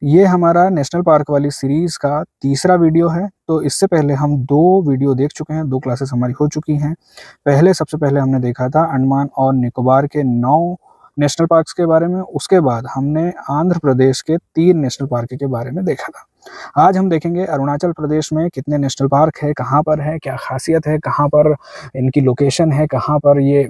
ये हमारा national park वाली सीरीज़ का तीसरा वीडियो है। तो इससे पहले हम 2 वीडियो देख चुके हैं, 2 क्लासेस हमारी हो चुकी हैं। सबसे पहले हमने देखा था अंडमान और निकोबार के 9 नेशनल पार्क्स के बारे में, उसके बाद हमने आंध्र प्रदेश के 3 नेशनल पार्क के बारे में देखा था। आज हम देखेंगे अरुणाचल प्रदेश में कितने नेशनल पार्क है, कहाँ पर है, क्या ख़ासियत है, कहाँ पर इनकी लोकेशन है, कहाँ पर ये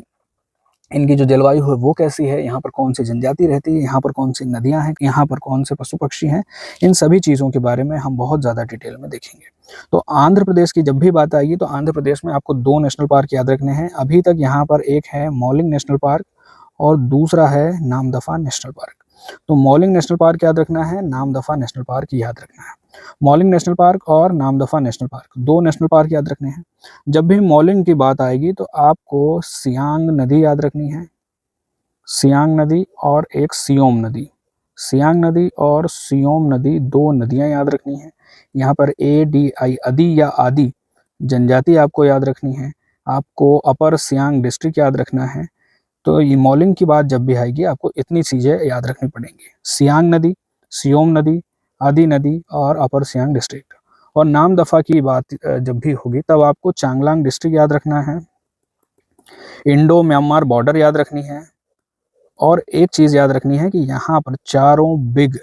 इनकी जो जलवायु है वो कैसी है, यहाँ पर कौन सी जनजाति रहती है, यहाँ पर कौन सी नदियाँ हैं, यहाँ पर कौन से पशु पक्षी हैं, इन सभी चीज़ों के बारे में हम बहुत ज़्यादा डिटेल में देखेंगे। तो आंध्र प्रदेश की जब भी बात आएगी तो आंध्र प्रदेश में आपको 2 नेशनल पार्क याद रखने हैं। अभी तक यहाँ पर एक है मौलिंग नेशनल पार्क और दूसरा है नामदफा नेशनल पार्क। तो मौलिंग नेशनल पार्क याद रखना है, नामदफा नेशनल पार्क याद रखना है। मौलिंग नेशनल पार्क और Namdapha national park 2 national park याद रखने हैं। जब भी मौलिंग की बात आएगी तो आपको सियांग नदी याद रखनी है, सियांग नदी और एक सियोम नदी। सियांग नदी और सियोम नदी 2 नदियां याद रखनी है। यहाँ पर ADI अदी या आदि जनजाति आपको याद रखनी है। आपको अपर सियांग डिस्ट्रिक्ट याद रखना है। तो ये मौलिंग की बात जब भी आएगी आपको इतनी चीज़ें याद रखनी पड़ेंगी, सियांग नदी, सियोम नदी, आदि नदी और अपर सियांग डिस्ट्रिक्ट। और नामदफा की बात जब भी होगी तब आपको चांगलांग डिस्ट्रिक्ट याद रखना है, इंडो म्यांमार बॉर्डर याद रखनी है और एक चीज़ याद रखनी है कि यहाँ पर चारों बिग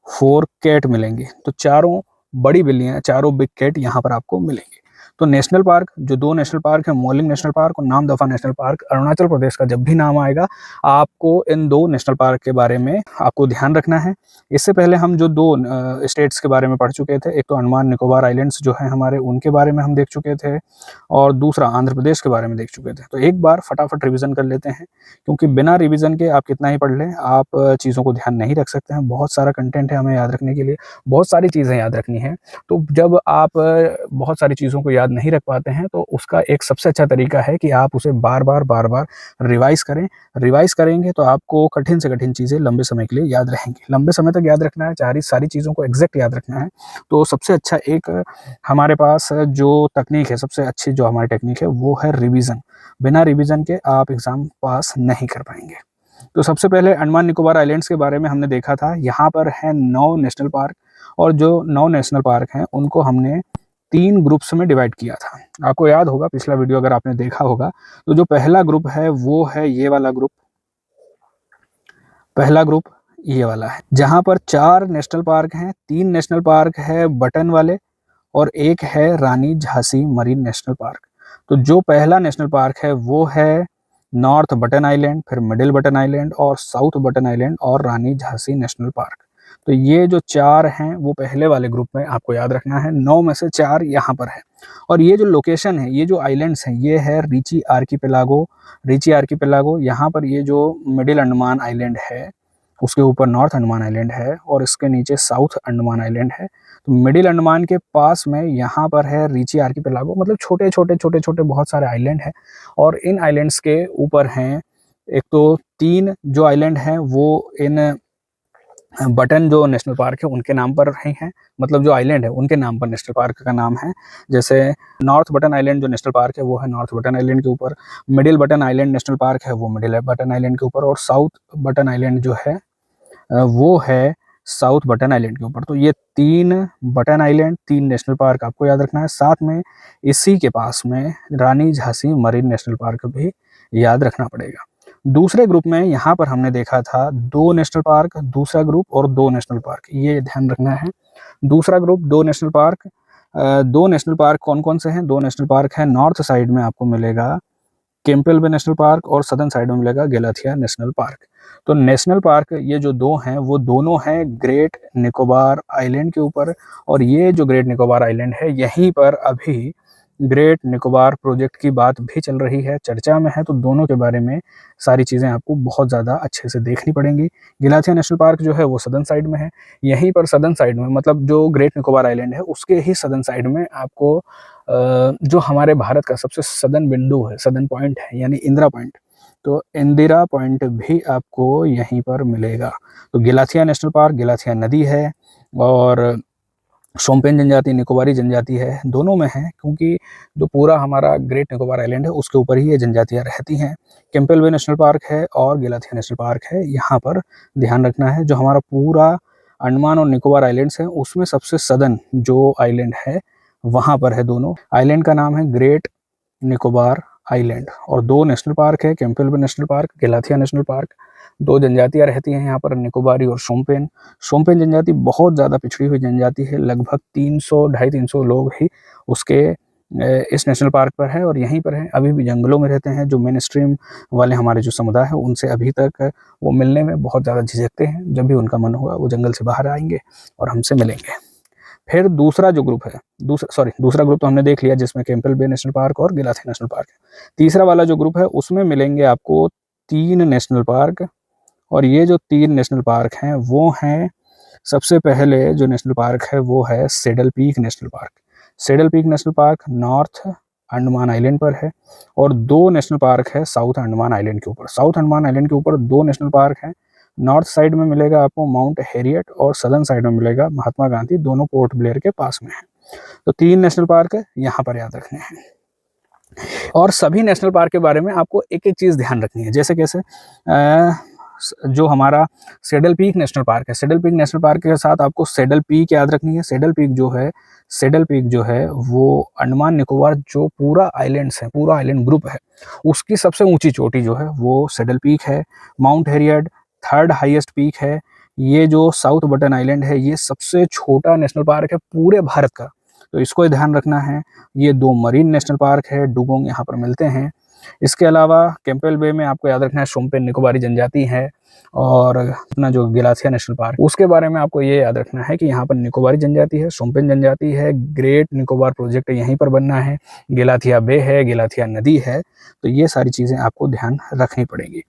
4 कैट मिलेंगे। तो चारों बड़ी बिल्लियाँ, चारों बिग कैट यहाँ पर आपको मिलेंगे। तो नेशनल पार्क जो 2 नेशनल पार्क है, मौलिंग नेशनल पार्क और नामदफा नेशनल पार्क, अरुणाचल प्रदेश का जब भी नाम आएगा आपको इन 2 नेशनल पार्क के बारे में आपको ध्यान रखना है। इससे पहले हम जो 2 स्टेट्स के बारे में पढ़ चुके थे, एक तो अंडमान निकोबार आइलैंड्स जो हैं हमारे, उनके बारे में हम देख चुके थे और दूसरा आंध्र प्रदेश के बारे में देख चुके थे। तो एक बार फटाफट रिविज़न कर लेते हैं, क्योंकि बिना रिविज़न के आप कितना ही पढ़ लें, आप चीज़ों को ध्यान नहीं रख सकते हैं। बहुत सारा कंटेंट है हमें याद रखने के लिए, बहुत सारी चीज़ें याद रखनी हैं। तो जब आप बहुत सारी चीज़ों को याद नहीं रख पाते हैं तो उसका एक सबसे अच्छा तरीका है कि आप उसे बार-बार रिवाइज़ करें। रिवाइज़ करेंगे तो आपको कठिन से कठिन चीज़ें लंबे समय के लिए याद रहेंगी। लंबे समय तक याद रखना है, सारी चीज़ों को एग्ज़ैक्ट याद रखना है। तो सबसे अच्छा एक हमारे पास जो तकनीक है, सबसे अच्छी जो हमारी टेक्निक है वो है रिवीजन। बिना रिवीजन के आप एग्ज़ाम पास नहीं कर पाएँगे। तो सबसे पहले अंडमान निकोबार आइलैंड्स के बारे में हमने देखा था। यहाँ पर है 9 नेशनल पार्क और जो 9 नेशनल पार्क हैं उनको हमने 3 ग्रुप्स में डिवाइड किया था। आपको याद होगा, पिछला वीडियो अगर आपने देखा होगा, तो जो पहला ग्रुप है वो है ये वाला ग्रुप। पहला ग्रुप ये वाला है, जहाँ पर 4 नेशनल पार्क हैं। 3 नेशनल पार्क है बटन वाले और एक है रानी झांसी मरीन नेशनल पार्क। तो जो पहला नेशनल पार्क है वो है नॉर्थ बटन आइलैंड, फिर मिडिल बटन आइलैंड और साउथ बटन आइलैंड और रानी झांसी नेशनल पार्क। तो ये जो 4 हैं वो पहले वाले ग्रुप में आपको याद रखना है। 9 में से 4 यहाँ पर है। और ये जो लोकेशन है, ये जो आइलैंड्स हैं, ये है रीची आर्कीपेलागो। रीची आर्कीपेलागो यहाँ पर ये जो मिडिल अंडमान आइलैंड है, उसके ऊपर नॉर्थ अंडमान आइलैंड है और इसके नीचे साउथ अंडमान आइलैंड है। तो मिडिल अंडमान के पास में यहाँ पर है रीची आर्कीपेलागो, मतलब छोटे-छोटे बहुत सारे आइलैंड हैं और इन आइलैंड्स के ऊपर हैं, एक तो 3 जो आइलैंड हैं वो इन बटन जो नेशनल पार्क है उनके नाम पर ही हैं, मतलब जो आइलैंड है उनके नाम पर नेशनल पार्क का नाम है। जैसे नॉर्थ बटन आइलैंड जो नेशनल पार्क है वो है नॉर्थ बटन आइलैंड के ऊपर, middle button island national park है वो मिडिल बटन आइलैंड के ऊपर और साउथ बटन आइलैंड जो है वो है साउथ बटन आइलैंड के ऊपर। तो ये 3 बटन आइलैंड, 3 नेशनल पार्क आपको याद रखना है। साथ में इसी के पास में रानी झांसी मरीन नेशनल पार्क भी याद रखना पड़ेगा। दूसरे ग्रुप में यहाँ पर हमने देखा था 2 नेशनल पार्क, दूसरा ग्रुप और 2 नेशनल पार्क, ये ध्यान रखना है। दूसरा group 2 national park, 2 national park कौन-कौन से हैं? 2 नेशनल पार्क हैं, नॉर्थ साइड में आपको मिलेगा केम्पबेल बे नेशनल पार्क और सदर्न साइड में मिलेगा गैलाथिया नेशनल पार्क। तो नेशनल पार्क ये जो 2 हैं वो दोनों हैं ग्रेट निकोबार आइलैंड के ऊपर और ये जो ग्रेट निकोबार आइलैंड है यहीं पर अभी ग्रेट निकोबार प्रोजेक्ट की बात भी चल रही है, चर्चा में है। तो दोनों के बारे में सारी चीज़ें आपको बहुत ज़्यादा अच्छे से देखनी पड़ेंगी। गैलाथिया नेशनल पार्क जो है वो सदर्न साइड में है। यहीं पर सदर्न साइड में, मतलब जो ग्रेट निकोबार आइलैंड है उसके ही सदर्न साइड में आपको जो हमारे भारत का सबसे सदर्न बिंदु है, सदर्न पॉइंट है, यानी इंदिरा पॉइंट, तो इंदिरा पॉइंट भी आपको यहीं पर मिलेगा। तो गैलाथिया नेशनल पार्क, गैलाथिया नदी है और शोम्पेन जनजाति, निकोबारी जनजाति है, दोनों में है, क्योंकि जो पूरा हमारा ग्रेट निकोबार आइलैंड है उसके ऊपर ही ये जनजातियाँ रहती हैं। केम्पबेल बे नेशनल पार्क है और गैलाथिया नेशनल पार्क है, यहाँ पर ध्यान रखना है। जो हमारा पूरा अंडमान और निकोबार आइलैंड्स हैं, उसमें सबसे सदर्न जो आइलैंड है वहाँ पर है दोनों। आइलैंड का नाम है ग्रेट निकोबार आइलैंड। और दो नेशनल पार्क है, कैंपबेल बे नेशनल पार्क, गैलाथिया नेशनल पार्क। दो जनजातियां रहती हैं यहाँ पर, निकोबारी और शोम्पेन। शोम्पेन जनजाति बहुत ज़्यादा पिछड़ी हुई जनजाति है, लगभग 300 250-300 लोग ही उसके इस नेशनल पार्क पर है और यहीं पर है। अभी भी जंगलों में रहते हैं। जो मेन स्ट्रीम वाले हमारे जो समुदाय है उनसे अभी तक वो मिलने में बहुत ज़्यादा झिझकते हैं। जब भी उनका मन होगा वो जंगल से बाहर आएंगे और हमसे मिलेंगे। फिर दूसरा जो ग्रुप है, दूसरा ग्रुप तो हमने देख लिया जिसमें कैंपबेल बे नेशनल पार्क और गैलाथिया नेशनल पार्क है। तीसरा वाला जो ग्रुप है उसमें मिलेंगे आपको 3 नेशनल पार्क। और ये जो 3 नेशनल पार्क हैं वो हैं, सबसे पहले जो नेशनल पार्क है वो है saddle peak national park. Saddle peak national park north Andaman island पर है। और 2 नेशनल पार्क है साउथ अंडमान आइलैंड के ऊपर। साउथ अंडमान आइलैंड के ऊपर 2 नेशनल पार्क हैं। नॉर्थ साइड में मिलेगा आपको माउंट हैरियट और सदर्न साइड में मिलेगा महात्मा गांधी, दोनों पोर्ट ब्लेयर के पास में है। तो 3 नेशनल पार्क है, यहाँ पर याद रखने हैं। और सभी नेशनल पार्क के बारे में आपको एक एक चीज़ ध्यान रखनी है। जैसे कैसे जो हमारा सेडल पीक नेशनल पार्क है, सेडल पीक नेशनल पार्क के साथ आपको सेडल पीक याद रखनी है। सेडल पीक जो है वो अंडमान निकोबार जो पूरा आइलैंड्स है, पूरा आइलैंड ग्रुप है, उसकी सबसे ऊंची चोटी जो है वो सेडल पीक है। Mount Harriet 3rd highest peak है। ये जो साउथ बटन आइलैंड है ये सबसे छोटा नेशनल पार्क है पूरे भारत का, तो इसको ध्यान रखना है। ये 2 मरीन नेशनल पार्क है, डुगोंग यहाँ पर मिलते हैं। इसके अलावा कैंपबेल बे में आपको याद रखना है शोम्पेन निकोबारी जनजाति है। और अपना जो गैलाथिया नेशनल पार्क उसके बारे में आपको ये याद रखना है कि यहाँ पर निकोबारी जनजाति है, शोम्पेन जनजाति है, ग्रेट निकोबार प्रोजेक्ट यहीं पर बनना है, गैलाथिया बे है, गैलाथिया नदी है। तो ये सारी चीज़ें आपको ध्यान रखनी पड़ेंगी।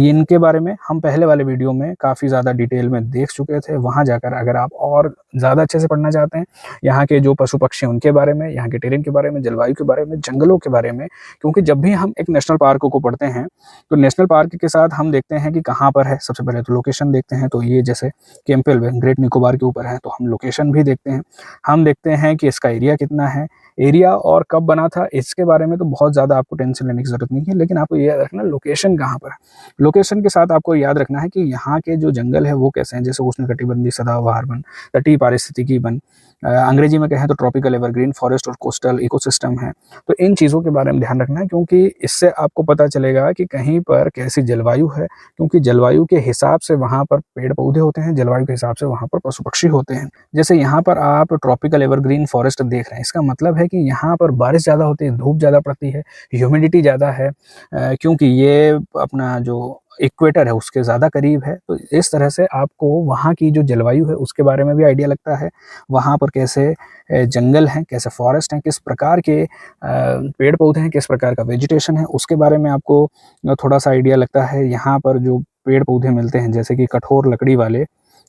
इनके बारे में हम पहले वाले वीडियो में काफ़ी ज़्यादा डिटेल में देख चुके थे। वहाँ जाकर अगर आप और ज़्यादा अच्छे से पढ़ना चाहते हैं, यहाँ के जो पशु पक्षी उनके बारे में, यहाँ के टेरेन के बारे में, जलवायु के बारे में, जंगलों के बारे में, क्योंकि जब भी हम एक नेशनल पार्क को पढ़ते हैं तो नेशनल पार्क के साथ हम देखते हैं कि कहाँ पर है। सबसे पहले तो लोकेशन देखते हैं, तो ये जैसे कैंपबेल बे ग्रेट निकोबार के ऊपर है तो हम लोकेशन भी देखते हैं। हम देखते हैं कि इसका एरिया कितना है, एरिया और कब बना था इसके बारे में तो बहुत ज़्यादा आपको टेंशन लेने की ज़रूरत नहीं है, लेकिन आपको ये याद रखना लोकेशन कहाँ पर है। लोकेशन के साथ आपको याद रखना है कि यहाँ के जो जंगल है वो कैसे हैं, जैसे उष्णकटिबंधीय सदाबहार वन, तटीय पारिस्थितिकी वन, अंग्रेजी में कहें तो ट्रॉपिकल एवरग्रीन फॉरेस्ट और कोस्टल इकोसिस्टम है। तो इन चीज़ों के बारे में ध्यान रखना है, क्योंकि इससे आपको पता चलेगा कि कहीं पर कैसी जलवायु है, क्योंकि जलवायु के हिसाब से वहाँ पर पेड़ पौधे होते हैं, जलवायु के हिसाब से वहाँ पर पशु पक्षी होते हैं। जैसे यहाँ पर आप ट्रॉपिकल एवरग्रीन फॉरेस्ट देख रहे हैं, इसका मतलब है कि यहाँ पर बारिश ज़्यादा होती है, धूप ज़्यादा पड़ती है, ह्यूमिडिटी ज़्यादा है, क्योंकि ये अपना जो इक्वेटर है उसके ज़्यादा करीब है। तो इस तरह से आपको वहाँ की जो जलवायु है उसके बारे में भी आइडिया लगता है, वहाँ पर कैसे जंगल हैं, कैसे फॉरेस्ट हैं, किस प्रकार के पेड़ पौधे हैं, किस प्रकार का वेजिटेशन है, उसके बारे में आपको थोड़ा सा आइडिया लगता है। यहाँ पर जो पेड़ पौधे मिलते हैं जैसे कि कठोर लकड़ी वाले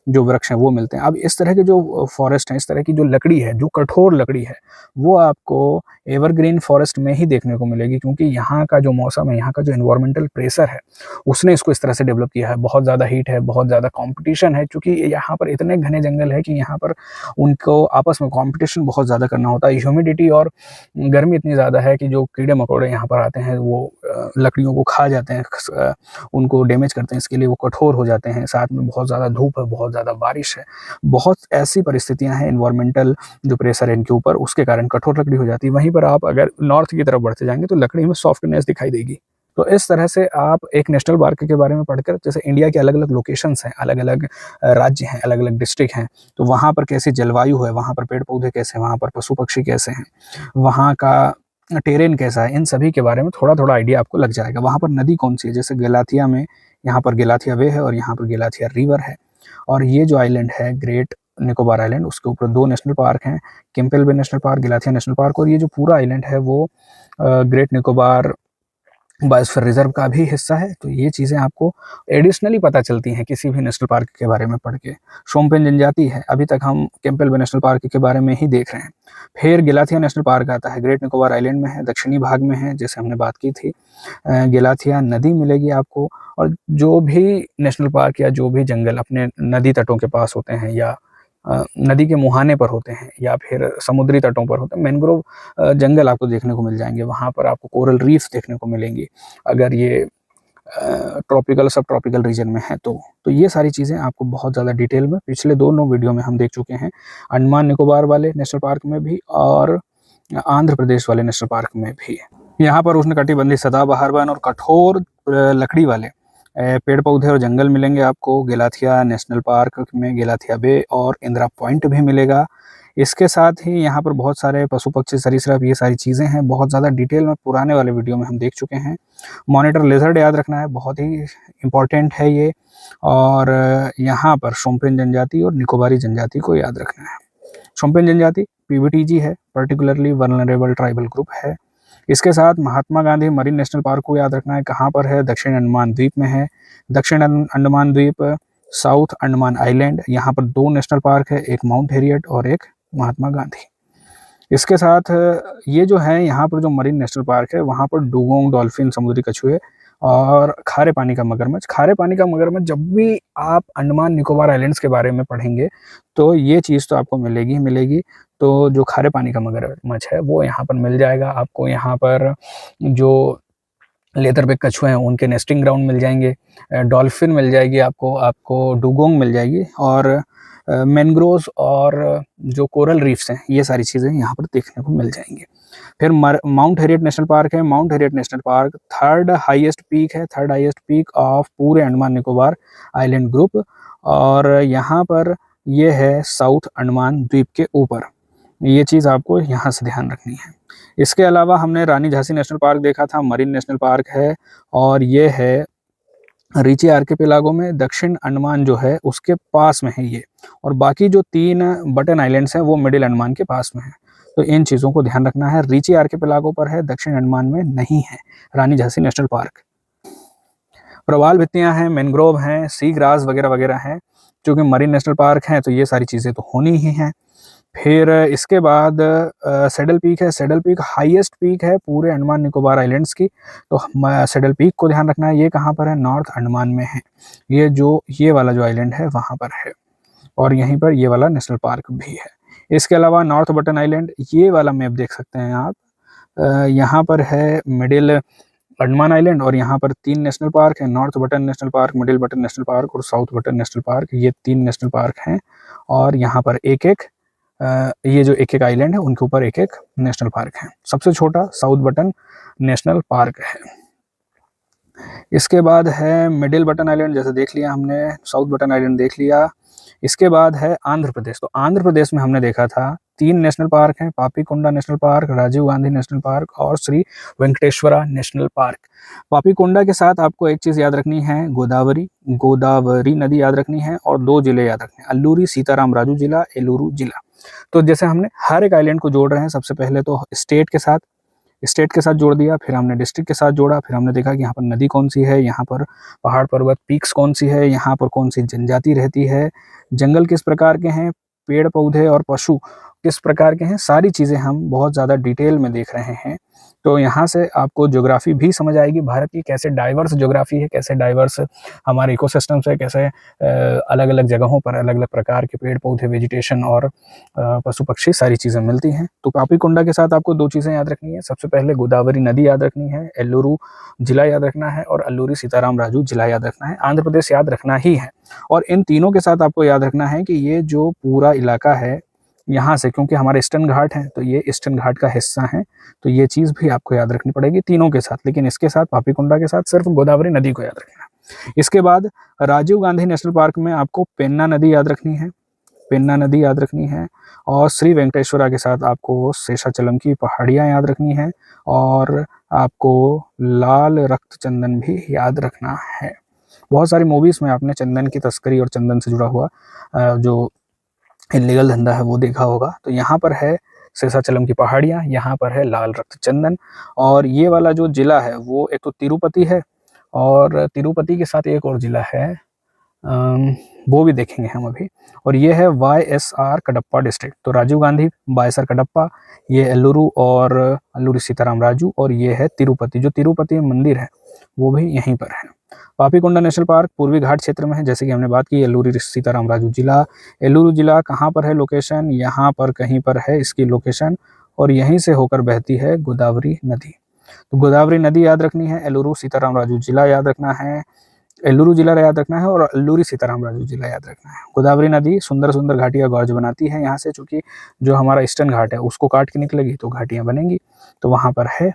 जो वृक्ष हैं वो मिलते हैं। अब इस तरह के जो फॉरेस्ट हैं, इस तरह की जो लकड़ी है, जो कठोर लकड़ी है, वो आपको एवरग्रीन फॉरेस्ट में ही देखने को मिलेगी, क्योंकि यहाँ का जो मौसम है, यहाँ का जो एनवायरमेंटल प्रेशर है, उसने इसको इस तरह से डेवलप किया है। बहुत ज़्यादा हीट है, बहुत ज़्यादा कॉम्पिटिशन है, क्योंकि यहाँ पर इतने घने जंगल है कि यहाँ पर उनको आपस में कॉम्पिटिशन बहुत ज़्यादा करना होता है। ह्यूमिडिटी और गर्मी इतनी ज़्यादा है कि जो कीड़े मकोड़े यहाँ पर आते हैं वो लकड़ियों को खा जाते हैं, उनको डैमेज करते हैं, इसके लिए वो कठोर हो जाते हैं। साथ में बहुत ज़्यादा धूप है, बहुत ज़्यादा बारिश है, बहुत ऐसी परिस्थितियां हैं, एनवायरमेंटल जो प्रेशर है इनके ऊपर, उसके कारण कठोर लकड़ी हो जाती है। वहीं पर आप अगर नॉर्थ की तरफ बढ़ते जाएंगे तो लकड़ी में सॉफ्टनेस दिखाई देगी। तो इस तरह से आप एक नेशनल पार्क के बारे में पढ़कर, जैसे इंडिया के अलग अलग लोकेशंस हैं, अलग अलग राज्य हैं, अलग अलग डिस्ट्रिक्ट हैं, तो वहाँ पर कैसी जलवायु है, वहाँ पर पेड़ पौधे कैसे हैं, वहाँ पर पशु पक्षी कैसे हैं, वहाँ का टेरेन कैसा है, इन सभी के बारे में थोड़ा थोड़ा आइडिया आपको लग जाएगा। वहाँ पर नदी कौन सी है, जैसे गैलाथिया में यहाँ पर गैलाथिया वे है और यहाँ पर गैलाथिया रिवर है। और ये जो आइलैंड है ग्रेट निकोबार आइलैंड, उसके ऊपर 2 नेशनल पार्क हैं, कैंपबेल बे नेशनल पार्क, गैलाथिया नेशनल पार्क। और ये जो पूरा आइलैंड है वो ग्रेट निकोबार बायोस्फीयर रिजर्व का भी हिस्सा है। तो ये चीज़ें आपको एडिशनली पता चलती हैं किसी भी नेशनल पार्क के बारे में पढ़ के। शोम्पेन जनजाति है, अभी तक हम कैंपबेल बे नेशनल पार्क के बारे में ही देख रहे हैं। फिर गैलाथिया नेशनल पार्क आता है, ग्रेट निकोबार आइलैंड में है, दक्षिणी भाग में है, जैसे हमने बात की थी। गैलाथिया नदी मिलेगी आपको। और जो भी नेशनल पार्क या जो भी जंगल अपने नदी तटों के पास होते हैं, या नदी के मुहाने पर होते हैं, या फिर समुद्री तटों पर होते हैं, मैंग्रोव जंगल आपको देखने को मिल जाएंगे। वहाँ पर आपको कोरल रीफ देखने को मिलेंगी। अगर ये ट्रॉपिकल सब ट्रॉपिकल रीजन में है। तो ये सारी चीज़ें आपको बहुत ज़्यादा डिटेल में पिछले दोनों वीडियो में हम देख चुके हैं, अंडमान निकोबार वाले नेशनल पार्क में भी और आंध्र प्रदेश वाले नेशनल पार्क में भी। यहाँ पर उष्णकटिबंधीय सदाबहार वन और कठोर लकड़ी वाले पेड़ पौधे और जंगल मिलेंगे आपको। गेलाथिया नेशनल पार्क में गेलाथिया बे और इंदिरा पॉइंट भी मिलेगा। इसके साथ ही यहाँ पर बहुत सारे पशु पक्षी सरीसृप ये सारी चीज़ें हैं, बहुत ज़्यादा डिटेल में पुराने वाले वीडियो में हम देख चुके हैं। मॉनिटर लेजर्ड याद रखना है, बहुत ही इम्पॉर्टेंट है ये। और यहाँ पर शोम्पेन जनजाति और निकोबारी जनजाति को याद रखना है। शोम्पेन जनजाति पीवीटीजी है, पर्टिकुलरली वल्नरेबल ट्राइबल ग्रुप है। इसके साथ Mahatma Gandhi marine national park को याद रखना है, कहाँ पर है, दक्षिण अंडमान द्वीप में है। दक्षिण अंडमान द्वीप, साउथ अंडमान आइलैंड, यहाँ पर 2 नेशनल पार्क है, एक माउंट हैरियट और एक महात्मा गांधी। इसके साथ ये जो है यहाँ पर जो मरीन नेशनल पार्क है वहाँ पर डुगोंग डॉल्फिन, समुद्री कछुए और खारे पानी का मगरमच्छ। खारे पानी का मगरमच्छ जब भी आप अंडमान निकोबार आइलैंड्स के बारे में पढ़ेंगे तो ये चीज़ तो आपको मिलेगी ही मिलेगी। तो जो खारे पानी का मगरमच्छ है वो यहाँ पर मिल जाएगा आपको। यहाँ पर जो लेदर बैक कछुए हैं उनके नेस्टिंग ग्राउंड मिल जाएंगे, डॉल्फिन मिल जाएगी आपको डुगोंग मिल जाएगी और मैनग्रोव्स और जो कोरल रीफ्स हैं ये सारी चीज़ें यहाँ पर देखने को मिल जाएंगी। फिर माउंट हैरियट नेशनल पार्क है। Mount Harriet national park third highest peak of पूरे अंडमान निकोबार आइलैंड ग्रुप और यहाँ पर ये है साउथ अंडमान द्वीप के ऊपर। ये चीज़ आपको यहाँ से ध्यान रखनी है। इसके अलावा हमने रानी झांसी नेशनल पार्क देखा था, मरीन नेशनल पार्क है और ये है रीची आर्किपेलागो में, दक्षिण अंडमान जो है उसके पास में है ये। और बाकी जो 3 बटन आइलैंड्स हैं वो मिडिल अंडमान के पास में है। तो इन चीज़ों को ध्यान रखना है। रीची आर्किपेलागो पर है, दक्षिण अंडमान में नहीं है रानी झांसी नेशनल पार्क। प्रवाल भित्तियाँ हैं, मैनग्रोव हैं, सी ग्रास वगैरह वगैरह हैं। चूँकि मरीन नेशनल पार्क हैं तो ये सारी चीज़ें तो होनी ही हैं। फिर इसके बाद सैडल पीक है। सैडल पीक हाईएस्ट पीक है पूरे अंडमान निकोबार आइलैंड्स की। तो सैडल पीक को ध्यान रखना है। ये कहाँ पर है, नॉर्थ अंडमान में है। ये वाला जो आइलैंड है वहाँ पर है और यहीं पर ये वाला नेशनल पार्क भी है। इसके अलावा नॉर्थ बटन आइलैंड, ये वाला मैप देख सकते हैं आप। यहाँ पर है मिडिल अंडमान आइलैंड और यहाँ पर 3 नेशनल पार्क है, north button national park, middle button national park और साउथ बटन नेशनल पार्क। ये 3 नेशनल पार्क हैं और यहाँ पर ये जो एक आइलैंड है उनके ऊपर एक नेशनल पार्क है। सबसे छोटा साउथ बटन नेशनल पार्क है। इसके बाद है मिडिल बटन आइलैंड, जैसे देख लिया हमने, साउथ बटन आइलैंड देख लिया। इसके बाद है आंध्र प्रदेश। तो आंध्र प्रदेश में हमने देखा था 3 नेशनल पार्क हैं, Papikonda national park, Rajiv Gandhi national park और श्री वेंकटेश्वरा नेशनल पार्क। पापीकोंडा के साथ आपको एक चीज़ याद रखनी है, गोदावरी नदी याद रखनी है और 2 जिले याद रखने हैं, अल्लूरी सीताराम राजू जिला, एलुरु जिला। तो जैसे हमने हर एक आइलैंड को जोड़ रहे हैं, सबसे पहले तो स्टेट के साथ जोड़ दिया, फिर हमने डिस्ट्रिक्ट के साथ जोड़ा, फिर हमने देखा कि यहाँ पर नदी कौन सी है, यहाँ पर पहाड़ पर्वत पीक्स कौन सी है, यहाँ पर कौन सी जनजाति रहती है, जंगल किस प्रकार के हैं, पेड़ पौधे और पशु किस प्रकार के हैं, सारी चीज़ें हम बहुत ज़्यादा डिटेल में देख रहे हैं। तो यहाँ से आपको ज्योग्राफी भी समझ आएगी भारत की, कैसे डाइवर्स ज्योग्राफी है, कैसे डाइवर्स हमारे इकोसिस्टम्स है, कैसे अलग अलग जगहों पर अलग अलग प्रकार के पेड़ पौधे, वेजिटेशन और पशु पक्षी सारी चीज़ें मिलती हैं। तो पापीकोंडा के साथ आपको 2 चीज़ें याद रखनी है। सबसे पहले गोदावरी नदी याद रखनी है, एल्लुरु जिला याद रखना है और अल्लूरी सीताराम राजू जिला याद रखना है। आंध्र प्रदेश याद रखना ही है। और इन तीनों के साथ आपको याद रखना है कि ये जो पूरा इलाका है यहाँ से, क्योंकि हमारे ईस्टर्न घाट हैं तो ये ईस्टर्न घाट का हिस्सा है, तो ये चीज़ भी आपको याद रखनी पड़ेगी तीनों के साथ। लेकिन इसके साथ पापीकोंडा के साथ सिर्फ गोदावरी नदी को याद रखना है। इसके बाद राजीव गांधी नेशनल पार्क में आपको पेन्ना नदी याद रखनी है और श्री वेंकटेश्वरा के साथ आपको शेषाचलम की पहाड़ियाँ याद रखनी है और आपको लाल रक्त चंदन भी याद रखना है। बहुत सारी मूवीज़ में आपने चंदन की तस्करी और चंदन से जुड़ा हुआ जो इलीगल धंधा है वो देखा होगा। तो यहाँ पर है शेषाचलम की पहाड़ियाँ, यहाँ पर है लाल रक्त चंदन और ये वाला जो जिला है वो एक तो तिरुपति है और तिरुपति के साथ एक और जिला है, वो भी देखेंगे हम अभी, और ये है YSR कडप्पा डिस्ट्रिक्ट। तो राजीव गांधी, YSR कडप्पा, ये एल्लुरु और अल्लूरी सीताराम राजू और ये है तिरुपति। जो तिरुपति मंदिर है वो भी यहीं पर है। पापीकोंडा नेशनल पार्क पूर्वी घाट क्षेत्र में है, जैसे कि हमने बात की। अल्लूरी सीताराम राजू जिला, एल्लुरु जिला कहाँ पर है लोकेशन, यहाँ पर कहीं पर है इसकी लोकेशन और यहीं से होकर बहती है गोदावरी नदी। तो गोदावरी नदी याद रखनी है, एलुरु सीताराम राजू जिला याद रखना है, एल्लूरू जिला याद रखना है, और अल्लूरी सीताराम राजू जिला याद रखना है। गोदावरी नदी सुंदर सुंदर घाटियां गौज बनाती है यहाँ से, चूंकि जो हमारा ईस्टर्न घाट है उसको काट के निकलेगी तो घाटियां बनेंगी, तो वहां पर है।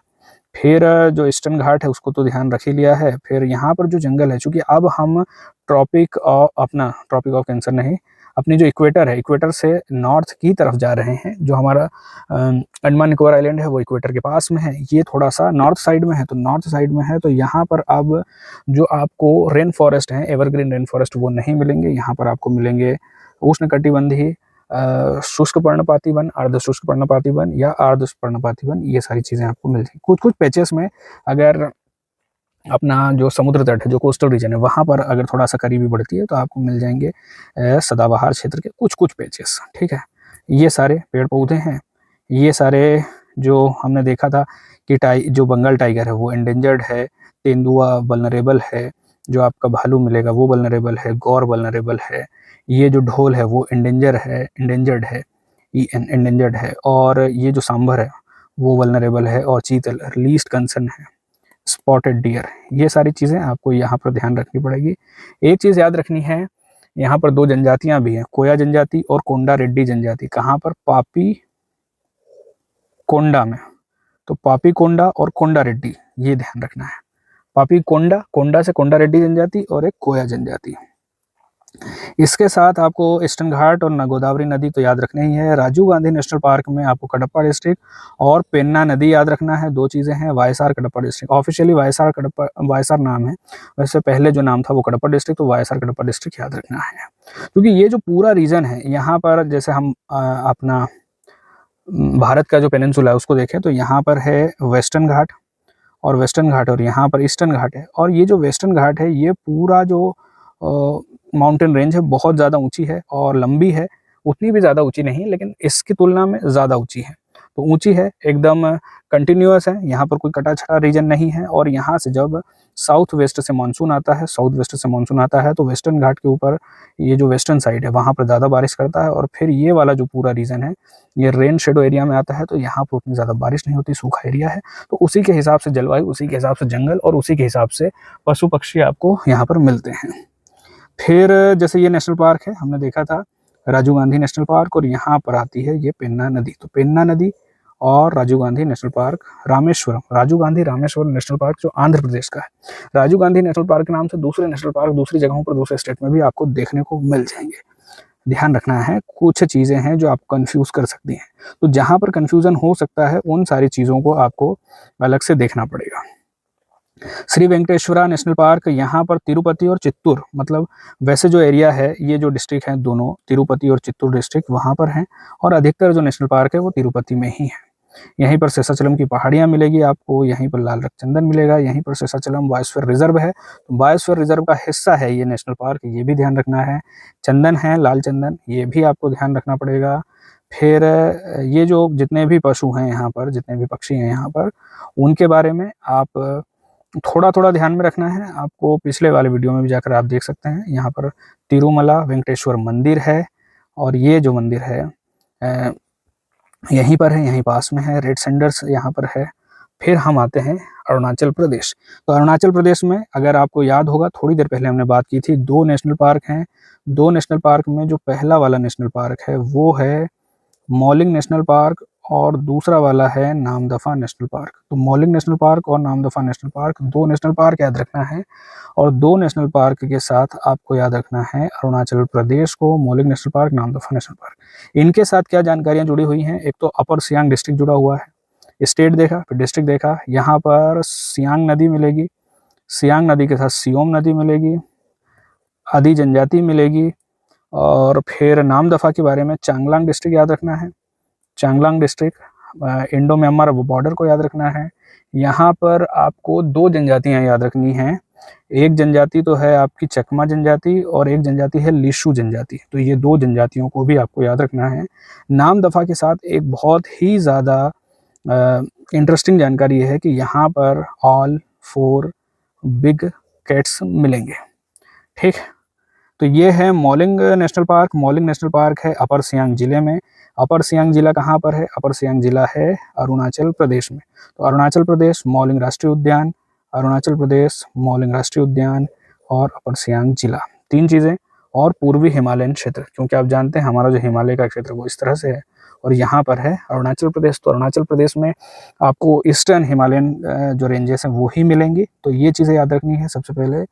फिर जो ईस्टर्न घाट है उसको तो ध्यान रख ही लिया है। फिर यहाँ पर जो जंगल है, चूंकि अब हम ट्रॉपिक ऑफ कैंसर नहीं, अपनी जो इक्वेटर है, इक्वेटर से नॉर्थ की तरफ जा रहे हैं। जो हमारा अंडमान निकोबार आइलैंड है वो इक्वेटर के पास में है, ये थोड़ा सा नॉर्थ साइड में है, तो नॉर्थ साइड में है तो यहाँ पर अब जो आपको रेन फॉरेस्ट है, एवरग्रीन रेन फॉरेस्ट, वो नहीं मिलेंगे। यहाँ पर आपको मिलेंगे उष्णकटिबंधीय शुष्क पर्णपाती वन, अर्ध शुष्क पर्णपाती वन या अर्ध पर्णपाती वन, ये सारी चीज़ें आपको मिल जाएंगी। कुछ कुछ पैचेस में अगर अपना जो समुद्र तट है, जो कोस्टल रीजन है, वहाँ पर अगर थोड़ा सा करीबी बढ़ती है तो आपको मिल जाएंगे सदाबहार क्षेत्र के कुछ कुछ पैचेस। ठीक है, ये सारे पेड़ पौधे हैं। ये सारे जो हमने देखा था कि जो बंगाल टाइगर है वो एंडेंजर्ड है, तेंदुआ वल्नरेबल है, जो आपका भालू मिलेगा वो वल्नरेबल है, गौर वल्नरेबल है, ये जो ढोल है वो एंडेंजर्ड है, एंडेंजर्ड है, और ये जो सांभर है वो वल्नरेबल है, और चीतल लीस्ट कंसर्न है, स्पॉटेड डियर। ये सारी चीज़ें आपको यहाँ पर ध्यान रखनी पड़ेगी। एक चीज़ याद रखनी है, यहाँ पर दो जनजातियां भी हैं, कोया जनजाति और कोंडा रेड्डी जनजाति। कहाँ पर? पापी कोंडा में। तो पापी कोंडा और कोंडा रेड्डी, ये ध्यान रखना है। पापी कोंडा, कोंडा से कोंडा रेड्डी जनजाति, और एक कोया जनजाति। इसके साथ आपको ईस्टर्न घाट और गोदावरी नदी तो याद रखना ही है। राजीव गांधी नेशनल पार्क में आपको कडप्पा डिस्ट्रिक्ट और पेन्ना नदी याद रखना है। दो चीज़ें हैं, वायसार कडप्पा डिस्ट्रिक्ट, ऑफिशियली वायसार नाम है, वैसे पहले जो नाम था वो कडप्पा डिस्ट्रिक्ट, तो वायसार कडप्पा डिस्ट्रिक्ट याद रखना है। क्योंकि ये जो पूरा रीजन है यहाँ पर, जैसे हम अपना भारत का जो पेनिनसुला है उसको देखें तो यहाँ पर है वेस्टर्न घाट और यहाँ पर ईस्टर्न घाट है। और ये जो वेस्टर्न घाट है ये पूरा जो माउंटेन रेंज है बहुत ज़्यादा ऊंची है और लंबी है, उतनी भी ज़्यादा ऊंची नहीं लेकिन इसकी तुलना में ज़्यादा ऊंची है। तो ऊंची है, एकदम कंटिन्यूअस है, यहाँ पर कोई कटा छटा रीजन नहीं है। और यहाँ से जब साउथ वेस्ट से मानसून आता है तो वेस्टर्न घाट के ऊपर ये जो वेस्टर्न साइड है वहाँ पर ज़्यादा बारिश करता है, और फिर ये वाला जो पूरा रीजन है ये रेन शेडो एरिया में आता है, तो यहाँ पर उतनी ज़्यादा बारिश नहीं होती, सूखा एरिया है। तो उसी के हिसाब से जलवायु, उसी के हिसाब से जंगल और उसी के हिसाब से पशु पक्षी आपको यहाँ पर मिलते हैं। फिर जैसे ये नेशनल पार्क है, हमने देखा था राजीव गांधी नेशनल पार्क, और यहाँ पर आती है ये पेन्ना नदी। तो पेन्ना नदी और Rajiv Gandhi national park, Rajiv Gandhi Rameswaram national park जो आंध्र प्रदेश का है। राजीव गांधी नेशनल पार्क के नाम से दूसरे नेशनल पार्क दूसरी जगहों पर, दूसरे स्टेट में भी आपको देखने को मिल जाएंगे। ध्यान रखना है, कुछ चीज़ें हैं जो आपको कंफ्यूज कर सकती हैं, तो जहाँ पर कंफ्यूजन हो सकता है उन सारी चीज़ों को आपको अलग से देखना पड़ेगा। श्री वेंकटेश्वरा नेशनल पार्क, यहाँ पर तिरुपति और चित्तूर, मतलब वैसे जो एरिया है, ये जो डिस्ट्रिक्ट हैं दोनों, तिरुपति और चित्तूर डिस्ट्रिक्ट वहाँ पर हैं, और अधिकतर जो नेशनल पार्क है वो तिरुपति में ही है। यहीं पर शेषाचलम की पहाड़ियाँ मिलेगी आपको, यहीं पर लाल रक्तचंदन मिलेगा, यहीं पर शेषाचलम बायोस्फीयर रिजर्व है, तो बायोस्फीयर रिजर्व का हिस्सा है ये नेशनल पार्क, ये भी ध्यान रखना है। चंदन है, लाल चंदन, ये भी आपको ध्यान रखना पड़ेगा। फिर ये जो जितने भी पशु हैं यहाँ पर, जितने भी पक्षी हैं यहाँ पर, उनके बारे में आप थोड़ा थोड़ा ध्यान में रखना है। आपको पिछले वाले वीडियो में भी जाकर आप देख सकते हैं, यहाँ पर तिरुमला वेंकटेश्वर मंदिर है, और ये जो मंदिर है यहीं पर है, यहीं पास में है। रेड सेंडर्स यहाँ पर है। फिर हम आते हैं अरुणाचल प्रदेश। तो अरुणाचल प्रदेश में अगर आपको याद होगा, थोड़ी देर पहले हमने बात की थी, दो नेशनल पार्क हैं। दो नेशनल पार्क में जो पहला वाला नेशनल पार्क है वो है मॉलिंग नेशनल पार्क, और दूसरा वाला है नामदफा नेशनल पार्क। तो मॉलिंग नेशनल पार्क और नामदफा नेशनल पार्क, दो नेशनल पार्क याद रखना है। और दो नेशनल पार्क के साथ आपको याद रखना है अरुणाचल प्रदेश को, Mouling national park, Namdapha national park. इनके साथ क्या जानकारियां जुड़ी हुई हैं, एक तो अपर सियांग डिस्ट्रिक्ट जुड़ा हुआ है, स्टेट देखा फिर डिस्ट्रिक्ट देखा। यहाँ पर सियांग नदी मिलेगी, सियांग नदी के साथ सियोम नदी मिलेगी, आदि जनजाति मिलेगी। और फिर नामदफा के बारे में चांगलांग डिस्ट्रिक्ट याद रखना है, Changlang district, Indo Myanmar border को याद रखना है। यहाँ पर आपको दो जनजातियाँ याद रखनी हैं, एक जनजाति तो है आपकी चकमा जनजाति और एक जनजाति है लिशु जनजाति। तो ये दो जनजातियों को भी आपको याद रखना है। नामदफा के साथ एक बहुत ही ज़्यादा इंटरेस्टिंग जानकारी है कि यहाँ पर ऑल 4 बिग कैट्स मिलेंगे। ठीक, तो ये है Mouling national park. Mouling national park है अपर सियांग जिले में, अपर सियांग जिला कहाँ पर है? अपर सियांग जिला है अरुणाचल प्रदेश में। तो अरुणाचल प्रदेश मौलिंग राष्ट्रीय उद्यान, अरुणाचल प्रदेश मौलिंग राष्ट्रीय उद्यान और अपर सियांग जिला, 3 चीज़ें। और पूर्वी हिमालयन क्षेत्र, क्योंकि आप जानते हैं हमारा जो हिमालय का क्षेत्र वो इस तरह से है, और यहाँ पर है अरुणाचल प्रदेश। तो अरुणाचल प्रदेश में आपको ईस्टर्न हिमालयन जो रेंजेस हैं वो ही मिलेंगी। तो ये चीज़ें याद रखनी है। सबसे पहले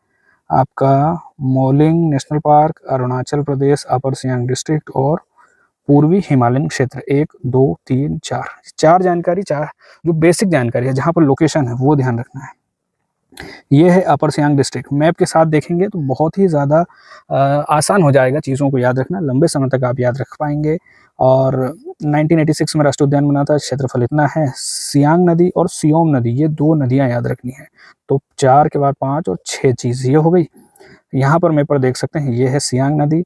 आपका मौलिंग नेशनल पार्क, अरुणाचल प्रदेश, अपर सियांग डिस्ट्रिक्ट और पूर्वी हिमालयन क्षेत्र, 1 2 3 4 जानकारी, 4 जो बेसिक जानकारी है, जहाँ पर लोकेशन है वो ध्यान रखना है। ये है अपर सियांग डिस्ट्रिक्ट। मैप के साथ देखेंगे तो बहुत ही ज़्यादा आसान हो जाएगा चीज़ों को याद रखना, लंबे समय तक आप याद रख पाएंगे। और 1986 में राष्ट्रीय उद्यान बना था, क्षेत्रफल इतना है। सियांग नदी और सियोम नदी, ये 2 नदियाँ याद रखनी है। तो 4 के बाद 5 और 6 चीज़ ये हो गई। यहाँ पर मैप पर देख सकते हैं, ये है सियांग नदी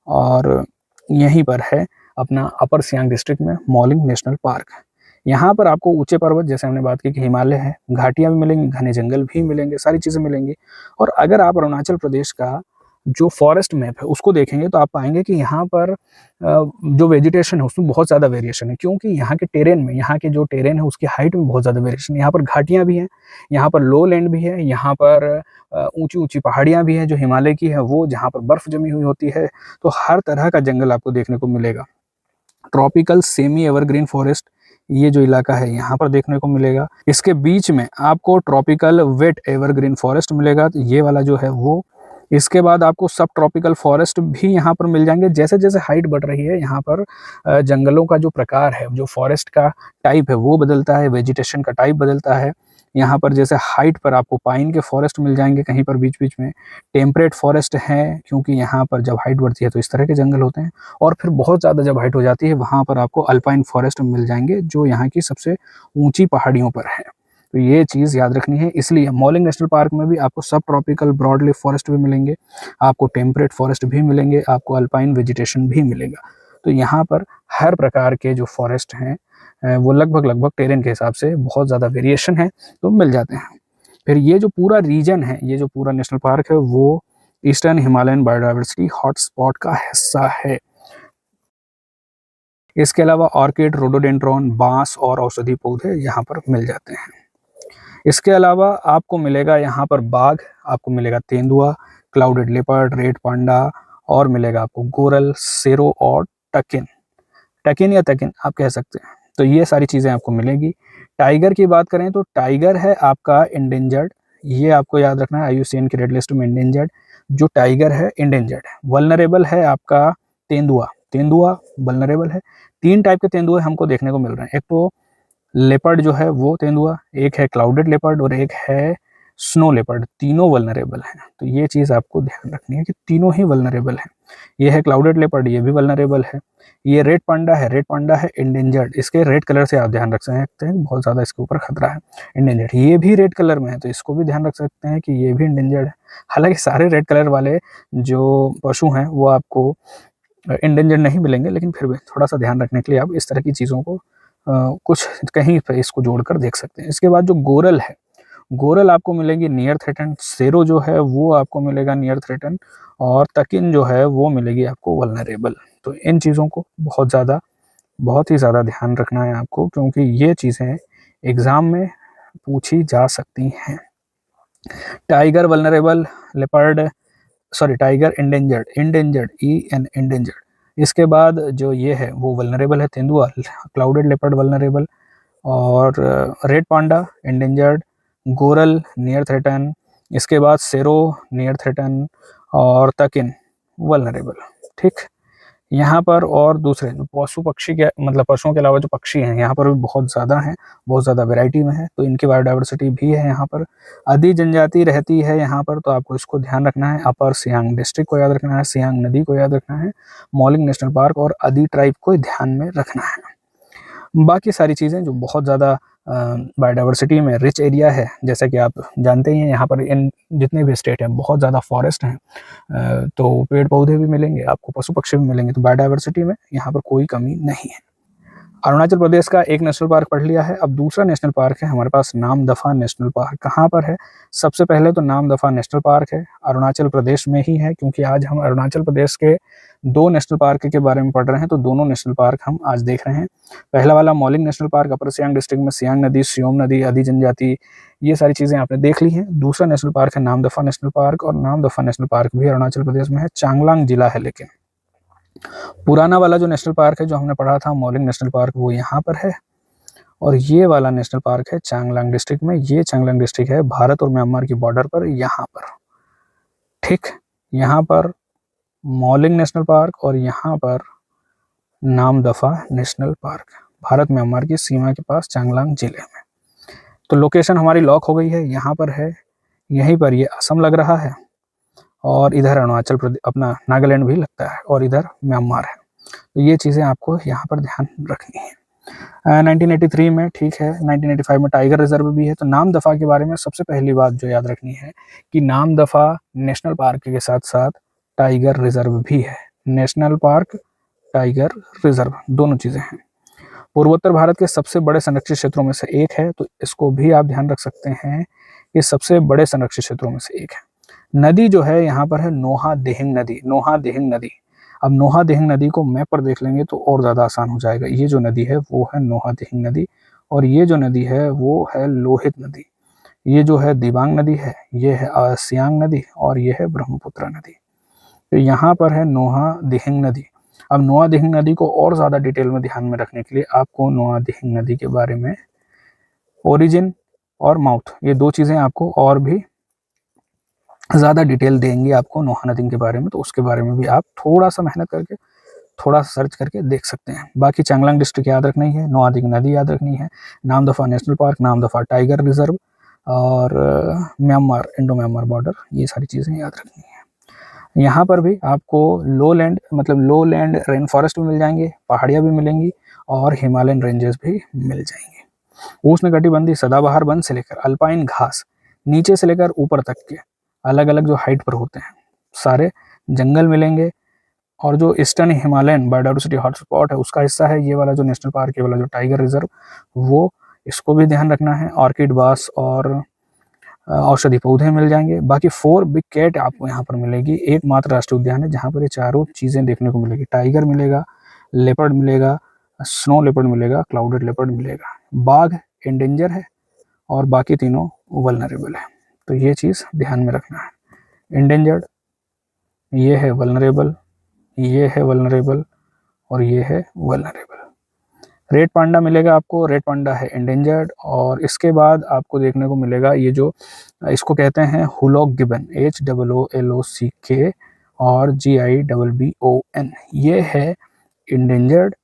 और यहीं पर है अपना अपर सियांग डिस्ट्रिक्ट में मौलिंग नेशनल पार्क। यहाँ पर आपको ऊंचे पर्वत, जैसे हमने बात की कि हिमालय है, घाटियाँ भी मिलेंगी, घने जंगल भी मिलेंगे, सारी चीज़ें मिलेंगी। और अगर आप अरुणाचल प्रदेश का जो फॉरेस्ट मैप है उसको देखेंगे तो आप पाएंगे कि यहाँ पर जो वेजिटेशन है उसमें बहुत ज़्यादा वेरिएशन है, क्योंकि यहाँ के टेरेन में, यहाँ के जो टेरेन है उसकी हाइट में बहुत ज़्यादा वेरिएशन है। यहाँ पर घाटियाँ भी हैं, यहाँ पर लो लैंड भी है, यहाँ पर ऊंची ऊंची पहाड़ियाँ भी हैं जो हिमालय की है, वो जहाँ पर बर्फ़ जमी हुई होती है। तो हर तरह का जंगल आपको देखने को मिलेगा। ट्रॉपिकल सेमी एवरग्रीन फॉरेस्ट, ये जो इलाका है यहाँ पर देखने को मिलेगा। इसके बीच में आपको ट्रॉपिकल वेट एवरग्रीन फॉरेस्ट मिलेगा, तो ये वाला जो है वो। इसके बाद आपको सब ट्रॉपिकल फॉरेस्ट भी यहाँ पर मिल जाएंगे। जैसे जैसे हाइट बढ़ रही है यहाँ पर जंगलों का जो प्रकार है, जो फॉरेस्ट का टाइप है वो बदलता है, वेजिटेशन का टाइप बदलता है। यहाँ पर जैसे हाइट पर आपको पाइन के फॉरेस्ट मिल जाएंगे, कहीं पर बीच बीच में टेम्परेट फॉरेस्ट हैं, क्योंकि यहाँ पर जब हाइट बढ़ती है तो इस तरह के जंगल होते हैं। और फिर बहुत ज़्यादा जब हाइट हो जाती है वहाँ पर आपको अल्पाइन फॉरेस्ट मिल जाएंगे, जो यहाँ की सबसे ऊंची पहाड़ियों पर है। तो ये चीज़ याद रखनी है। इसलिए मौलिंग नेशनल पार्क में भी आपको सब ट्रॉपिकल ब्रॉडलीफ फॉरेस्ट भी मिलेंगे, आपको टेम्परेट फॉरेस्ट भी मिलेंगे, आपको अल्पाइन वेजिटेशन भी मिलेगा। तो यहाँ पर हर प्रकार के जो फॉरेस्ट हैं वो लगभग टेरेन के हिसाब से बहुत ज़्यादा वेरिएशन है, तो मिल जाते हैं। फिर ये जो पूरा रीजन है, ये जो पूरा नेशनल पार्क है वो ईस्टर्न हिमालयन बायोडाइवर्सिटी हॉटस्पॉट का हिस्सा है। इसके अलावा ऑर्किड, रोडोडेंड्रॉन, बांस और औषधि पौधे यहाँ पर मिल जाते हैं। इसके अलावा आपको मिलेगा यहाँ पर बाघ, आपको मिलेगा तेंदुआ, क्लाउडेड लेपर्ड, रेड पांडा, और मिलेगा आपको गोरल, सेरो और टकिन। टकिन या तकिन आप कह सकते हैं। तो ये सारी चीज़ें आपको मिलेगी। टाइगर की बात करें तो टाइगर है आपका इंडेंजर्ड, ये आपको याद रखना है, IUCN की रेड लिस्ट में इंडेंजर्ड जो टाइगर है इंडेंजर्ड है। वल्नरेबल है आपका तेंदुआ, तेंदुआ वल्नरेबल है। 3 टाइप के तेंदुए हमको देखने को मिल रहे हैं, एक तो लेपर्ड जो है वो तेंदुआ, एक है क्लाउडेड लेपर्ड और एक है स्नो लेपर्ड, तीनों वल्नरेबल हैं। तो ये चीज़ आपको ध्यान रखनी है कि तीनों ही वल्नरेबल हैं। ये है क्लाउडेड लेपर्ड, ये भी वल्नरेबल है। ये रेड पांडा है, रेड पांडा है इंडेंजर्ड, इसके रेड कलर से आप ध्यान रख सकते हैं, बहुत ज़्यादा इसके ऊपर खतरा है, इंडेंजर्ड। ये भी रेड कलर में है, तो इसको भी ध्यान रख सकते हैं कि ये भी इंडेंजर्ड है। हालांकि सारे रेड कलर वाले जो पशु हैं वो आपको इंडेंजर्ड नहीं मिलेंगे, लेकिन फिर भी थोड़ा सा ध्यान रखने के लिए आप इस तरह की चीज़ों को कुछ कहीं पे इसको जोड़कर देख सकते हैं। इसके बाद जो गोरल है, गोरल आपको मिलेगी नियर थ्रेटन, सेरो जो है वो आपको मिलेगा नियर थ्रेटन, और तकिन जो है वो मिलेगी आपको वल्नरेबल। तो इन चीज़ों को बहुत ही ज़्यादा ध्यान रखना है आपको, क्योंकि ये चीज़ें एग्ज़ाम में पूछी जा सकती हैं। Tiger vulnerable, leopard sorry tiger endangered, endangered EN endangered. इसके बाद जो ये है वो वल्नरेबल है, तेंदुआ, क्लाउडेड लेपर्ड वल्नरेबल, और red panda endangered, Goral near threaten, इसके बाद सेरो नियर थ्रेटन और तकिन वल्नरेबल। ठीक, यहाँ पर और दूसरे पशु पक्षी के मतलब पशुओं के अलावा जो पक्षी हैं यहाँ पर भी बहुत ज़्यादा हैं, बहुत ज़्यादा वैरायटी में है, तो इनकी बायोडाइवर्सिटी भी है यहाँ पर। आदि जनजाति रहती है यहाँ पर, तो आपको इसको ध्यान रखना है। अपर सियांग डिस्ट्रिक्ट को याद रखना है, सियांग नदी को याद रखना है, मौलिंग नेशनल पार्क और आदि ट्राइब को ध्यान में रखना है। बाकी सारी चीज़ें जो बहुत ज़्यादा बायोडाइवर्सिटी में रिच एरिया है, जैसा कि आप जानते ही हैं यहाँ पर इन जितने भी स्टेट हैं बहुत ज़्यादा फॉरेस्ट हैं, तो पेड़ पौधे भी मिलेंगे आपको, पशु पक्षी भी मिलेंगे, तो बायोडाइवर्सिटी में यहाँ पर कोई कमी नहीं है। अरुणाचल प्रदेश का एक नेशनल पार्क पढ़ लिया है। अब दूसरा नेशनल पार्क है हमारे पास नामदफा नेशनल पार्क। कहाँ पर है? सबसे पहले तो नामदफा नेशनल पार्क है, अरुणाचल प्रदेश में ही है, क्योंकि आज हम अरुणाचल प्रदेश के दो नेशनल पार्क के बारे में पढ़ रहे हैं, तो दोनों नेशनल पार्क हम आज देख रहे हैं। पहला वाला मौलिंग नेशनल पार्क अपर सियांग डिस्ट्रिक्ट में सियांग नदी, सियोम नदी, आदि जनजाति, ये सारी चीज़ें आपने देख ली हैं। दूसरा नेशनल पार्क है नामदफा नेशनल पार्क, और नामदफा नेशनल पार्क भी अरुणाचल प्रदेश में है, चांगलांग जिला है। लेकिन पुराना वाला जो नेशनल पार्क है जो हमने पढ़ा था मौलिंग नेशनल पार्क, वो यहाँ पर है, और ये वाला नेशनल पार्क है चांगलांग डिस्ट्रिक्ट में। ये चांगलांग डिस्ट्रिक्ट है भारत और म्यांमार की बॉर्डर पर, यहाँ पर। ठीक, यहाँ पर मौलिंग नेशनल पार्क और यहाँ पर Namdapha national park, Bharat Myanmar की सीमा के पास चांगलांग जिले में। तो लोकेशन हमारी लॉक हो गई है, यहाँ पर है, यहीं पर ये असम लग रहा है, और इधर अरुणाचल प्रदेश अपना नागालैंड भी लगता है, और इधर म्यांमार है। तो ये चीज़ें आपको यहाँ पर ध्यान रखनी है। 1983 में, ठीक है, 1985 में टाइगर रिजर्व भी है। तो नामदफा के बारे में सबसे पहली बात जो याद रखनी है कि नामदफा नेशनल पार्क के साथ साथ टाइगर रिजर्व भी है। नेशनल पार्क, टाइगर रिजर्व, दोनों चीज़ें हैं। पूर्वोत्तर भारत के सबसे बड़े संरक्षित क्षेत्रों में से एक है, तो इसको भी आप ध्यान रख सकते हैं, ये सबसे बड़े संरक्षित क्षेत्रों में से एक है। नदी जो है यहाँ पर है नोहा दिहिंग नदी, नोहा दिहिंग नदी। अब नोहा दिहिंग नदी को मैप पर देख लेंगे तो और ज़्यादा आसान हो जाएगा। ये जो नदी है वो है नोहा दिहिंग नदी, और ये जो नदी है वो है लोहित नदी। ये जो है दिबांग नदी है, ये है सियांग नदी, और ये है ब्रह्मपुत्र नदी। तो यहाँ पर है नोहा दिहिंग नदी। अब नोहा दिहिंग नदी को और ज़्यादा डिटेल में ध्यान में रखने के लिए आपको नोहा दिहिंग नदी के बारे में ओरिजिन और माउथ, ये दो चीज़ें आपको और भी ज़्यादा डिटेल देंगे आपको नोहा नदी के बारे में, तो उसके बारे में भी आप थोड़ा सा मेहनत करके, थोड़ा सा सर्च करके देख सकते हैं। बाकी चांगलांग डिस्ट्रिक्ट याद रखनी है, नोहा दिहिंग नदी याद रखनी है, Namdapha national park, Namdapha tiger reserve, और म्यांमार, इंडो म्यांमार बॉर्डर, ये सारी चीज़ें याद रखनी है। यहाँ पर भी आपको लो लैंड, मतलब लो लैंड रेन फॉरेस्ट भी मिल जाएंगे, पहाड़ियाँ भी मिलेंगी, और हिमालयन रेंजेस भी मिल जाएंगे। उष्णकटिबंधीय सदाबहार वन से लेकर अल्पाइन घास, नीचे से लेकर ऊपर तक के अलग अलग जो हाइट पर होते हैं सारे जंगल मिलेंगे। और जो ईस्टर्न हिमालयन बायोडाइवर्सिटी हॉटस्पॉट है उसका हिस्सा है ये वाला जो नेशनल पार्क, ये वाला जो टाइगर रिजर्व, वो इसको भी ध्यान रखना है। ऑर्किड, बास और औषधि पौधे मिल जाएंगे। बाकी 4 बिग कैट आपको यहाँ पर मिलेगी। एकमात्र राष्ट्रीय उद्यान है जहाँ पर ये चारों चीज़ें देखने को मिलेगी। टाइगर मिलेगा, लेपर्ड मिलेगा, स्नो लेपर्ड मिलेगा, क्लाउडेड लेपर्ड मिलेगा। बाघ एंडेंजर है, और बाकी तीनों वल्नरेबल है। तो ये चीज़ ध्यान में रखना है। एंडेंजर्ड, ये है वल्नरेबल, ये है वल्नरेबल, और ये है वल्नरेबल। रेड पांडा मिलेगा आपको, रेड पांडा है एंडेंजर्ड। और इसके बाद आपको देखने को मिलेगा ये जो इसको कहते हैं हुलॉक गिबन, HOOLOCK और GIBBON, ये है इंडेंजर्ड।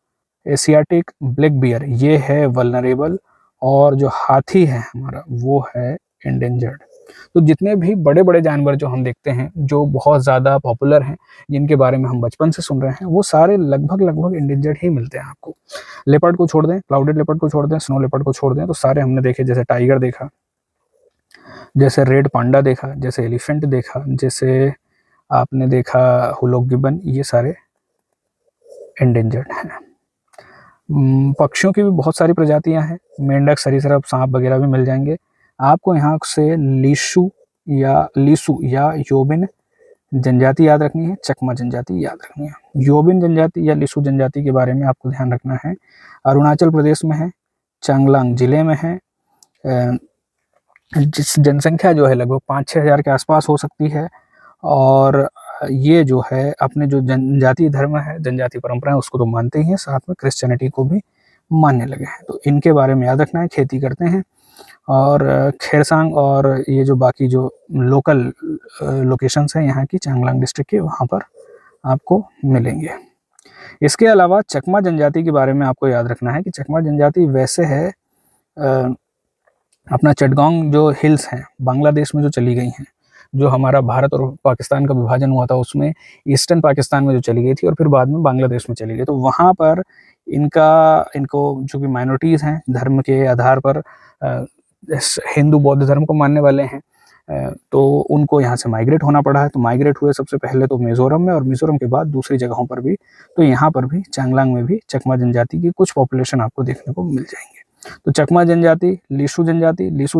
एशियाटिक ब्लैक बियर, ये है वल्नरेबल, और जो हाथी है हमारा वो है इंडेंजर्ड। तो जितने भी बड़े बड़े जानवर जो हम देखते हैं जो बहुत ज़्यादा पॉपुलर हैं, जिनके बारे में हम बचपन से सुन रहे हैं, वो सारे लगभग लगभग इंडेंजर्ड ही मिलते हैं आपको। लेपर्ड को छोड़ दें, क्लाउडेड लेपर्ड को छोड़ दें, स्नो लेपर्ड को छोड़ दें, तो सारे हमने देखे। जैसे टाइगर देखा, जैसे रेड पांडा देखा, जैसे एलिफेंट देखा, जैसे आपने देखा हुलॉक गिबन, ये सारे एंडेंजर्ड हैं। पक्षियों की भी बहुत सारी प्रजातियां हैं, मेंढक, सरीसृप, सांप वगैरह भी मिल जाएंगे आपको। यहाँ से लीसू या योबिन जनजाति याद रखनी है, चकमा जनजाति याद रखनी है। योबिन जनजाति या लीसू जनजाति के बारे में आपको ध्यान रखना है। अरुणाचल प्रदेश में है, चांगलांग जिले में है। जिस जनसंख्या जो है लगभग 5-6 हज़ार के आसपास हो सकती है। और ये जो है अपने जो जनजातीय धर्म है, जनजातीय परंपराएं, उसको तो मानते ही हैं, साथ में क्रिश्चियनिटी को भी मानने लगे हैं। तो इनके बारे में याद रखना है। खेती करते हैं, और खेरसांग और ये जो बाकी जो लोकल लोकेशंस हैं यहाँ की चांगलांग डिस्ट्रिक्ट के, वहाँ पर आपको मिलेंगे। इसके अलावा चकमा जनजाति के बारे में आपको याद रखना है कि चकमा जनजाति वैसे है अपना चटगांव जो हिल्स हैं बांग्लादेश में जो चली गई हैं, जो हमारा भारत और पाकिस्तान का विभाजन हुआ था उसमें ईस्टर्न पाकिस्तान में जो चली गई थी, और फिर बाद में बांग्लादेश में चली गई। तो वहाँ पर इनको जो कि माइनॉरिटीज़ हैं धर्म के आधार पर, हिंदू बौद्ध धर्म को मानने वाले हैं, तो उनको यहाँ से माइग्रेट होना पड़ा है। तो माइग्रेट हुए सबसे पहले तो मिज़ोरम में, और मिज़ोरम के बाद दूसरी जगहों पर भी। तो यहाँ पर भी चांगलांग में भी चकमा जनजाति की कुछ पॉपुलेशन आपको देखने को मिल जाएंगे। तो चकमा जनजाति, लीसू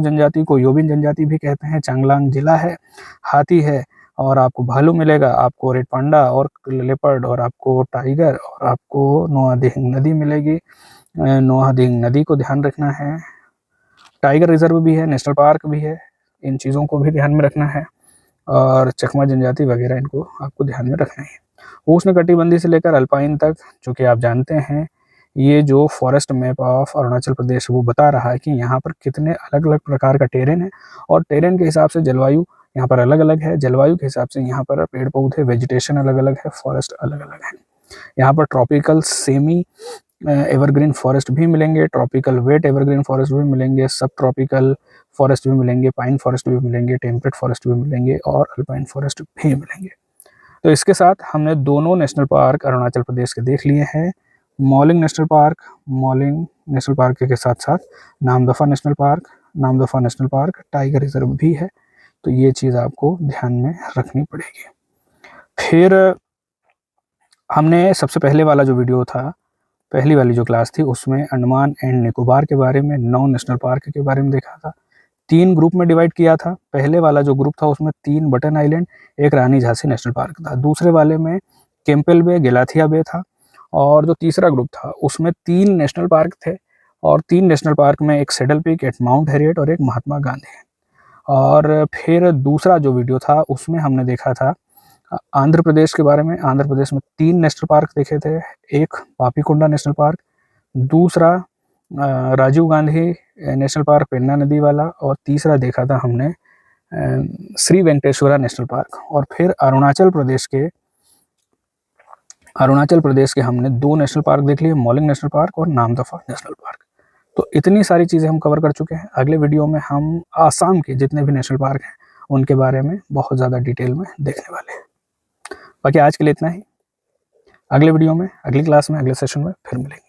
जनजाति को योबिन जनजाति भी कहते हैं। चांगलांग जिला है, हाथी है, और आपको भालू मिलेगा, आपको रेड पांडा और लेपर्ड, और आपको टाइगर, और आपको नोआदिंग नदी मिलेगी। नोआदिंग नदी को ध्यान रखना है। टाइगर रिजर्व भी है, नेशनल पार्क भी है, इन चीज़ों को भी ध्यान में रखना है। और चकमा जनजाति वगैरह इनको आपको ध्यान में रखना है। उष्णकटिबंधीय से लेकर अल्पाइन तक, जो कि आप जानते हैं, ये जो forest map of Arunachal Pradesh वो बता रहा है कि यहाँ पर कितने अलग अलग प्रकार का टेरेन है, और टेरेन के हिसाब से जलवायु यहाँ पर अलग अलग है। जलवायु के हिसाब से यहाँ पर पेड़ पौधे, वेजिटेशन अलग अलग है, फॉरेस्ट अलग अलग है। यहाँ पर ट्रॉपिकल सेमी एवरग्रीन फॉरेस्ट भी मिलेंगे, ट्रॉपिकल वेट एवरग्रीन फॉरेस्ट भी मिलेंगे, सब ट्रॉपिकल फॉरेस्ट भी मिलेंगे, पाइन फॉरेस्ट भी मिलेंगे, टेम्परेट फॉरेस्ट भी मिलेंगे, और अल्पाइन फॉरेस्ट भी मिलेंगे। तो इसके साथ हमने दोनों नेशनल पार्क अरुणाचल प्रदेश के देख लिए हैं। मॉलिंग नेशनल पार्क के साथ साथ Namdapha national park, tiger reserve भी है। तो ये चीज़ आपको ध्यान में रखनी पड़ेगी। फिर हमने सबसे पहले वाला जो वीडियो था, पहली वाली जो क्लास थी, उसमें अंडमान एंड निकोबार के बारे में, 9 नेशनल पार्क के बारे में देखा था। 3 ग्रुप में डिवाइड किया था। पहले वाला जो ग्रुप था उसमें 3 बटन आइलैंड, एक रानी झांसी नेशनल पार्क था। दूसरे वाले में केम्पल बे, गेलाथिया बे था। और जो तीसरा ग्रुप था उसमें 3 नेशनल पार्क थे, और 3 नेशनल पार्क में एक सेडल पीक, एक माउंट हैरियट और एक महात्मा गांधी। और फिर दूसरा जो वीडियो था उसमें हमने देखा था आंध्र प्रदेश के बारे में। आंध्र प्रदेश में 3 नेशनल पार्क देखे थे, एक पापीकोंडा नेशनल पार्क, दूसरा राजीव गांधी नेशनल पार्क पेन्ना नदी वाला, और तीसरा देखा था हमने श्री वेंकटेश्वरा नेशनल पार्क। और फिर अरुणाचल प्रदेश के हमने 2 नेशनल पार्क देख लिए, मॉलिंग नेशनल पार्क और नामदफा नेशनल पार्क। तो इतनी सारी चीज़ें हम कवर कर चुके हैं। अगले वीडियो में हम आसाम के जितने भी नेशनल पार्क हैं उनके बारे में बहुत ज़्यादा डिटेल में देखने वाले हैं। बाकी आज के लिए इतना ही। अगले वीडियो में, अगली क्लास में, अगले सेशन में फिर मिलेंगे।